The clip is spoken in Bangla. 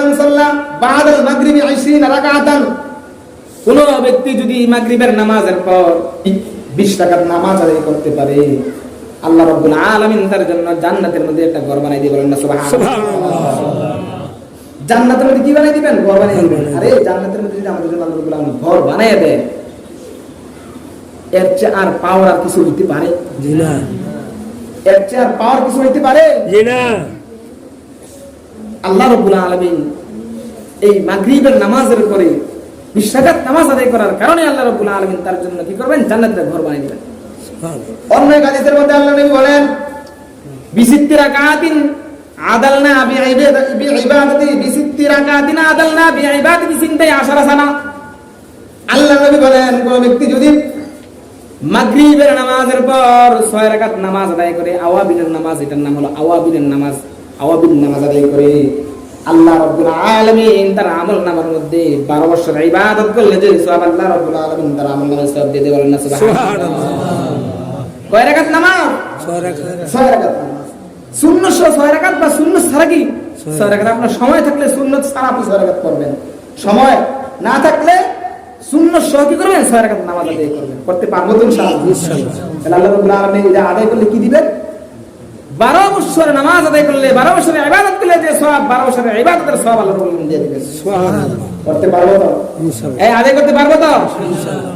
মান সাল্লা বাদাল মাগরিবি 20 রাকাতান, কোন ব্যক্তি যদি মাগরিবের নামাজের পর 20 রাকাত নামাজ আদায় করতে পারে, আল্লাহ রাব্বুল আলামিন তার জন্য জান্নাতের মধ্যে একটা ঘর বানাই দিবেন। বলেন না সুবহানাল্লাহ। জান্নাতের মধ্যে কি বানাই দিবেন? ঘর বানাই দিবেন। আরে জান্নাতের মধ্যে যদি আমাদের জন্য আল্লাহ রাব্বুল আলামিন ঘর বানায় দেয়, এর চেয়ে আর পাওয়ার আর কিছু হইতে পারে? জি না। এর চেয়ে আর পাওয়ার কিছু হইতে পারে? জি না। আল্লাহ রাব্বুল আলামিন এই মাগরিবের নামাজের পরে 20 রাকাত নামাজ আদায় করার কারণে আল্লাহ রাব্বুল আলামিন তার জন্য কি করবেন? জান্নাতের ঘর বানিয়ে দিবেন। অন্য এক হাদিসের মধ্যে আল্লাহ নবী বলেন, বিসিত্তি রাকাতিন আদালনা বিইবাদাতি, বিসিত্তি রাকাতিন আদালনা বিইবাদাতি সিনতাই আশারা সানা। আল্লাহ নবী বলেন, কোন ব্যক্তি যদি মাগরিবের নামাজের পর 6 রাকাত নামাজ আদায় করে, আওয়াবিনের নামাজ, এটার নাম হলো আওয়াবিনের নামাজ, আওয়াবিন নামাজ আদায় করে, আল্লাহ রাব্বুল আলামিন তার আমলনামার মধ্যে 12 বছর ইবাদত করলে যে সওয়াব আল্লাহ রাব্বুল আলামিন তার আমলনামায় সওয়াব দিয়ে দেবেন। না সুবহানাল্লাহ। কয় রাকাত নামাজ? 6 রাকাত নামাজ। সুন্নাত 6 রাকাত বা সুন্নাত ছাড়া কি 6 রাকাত? আপনার সময় থাকলে সুন্নাত ছাড়া আপনি 6 রাকাত করবেন, সময় না থাকলে সুন্নাত সহ কি করবেন? 6 রাকাত নামাজ আদায় করবেন। করতে পারবো তো ইনশাআল্লাহ? তাহলে আল্লাহ রাব্বুল আলামিন এটা আদায় করলে কি দিবেন? 12 বছর নামাজ আদায় করলে, 12 বছর ইবাদত করলে যে সওয়াব, 12 বছর ইবাদতের সওয়াব আল্লাহ রাব্বুল আলামিন দিয়ে দিবেন। সুবহানাল্লাহ। করতে পারবো তো? ইনশাআল্লাহ। এই আদায় করতে পারবো তো? ইনশাআল্লাহ।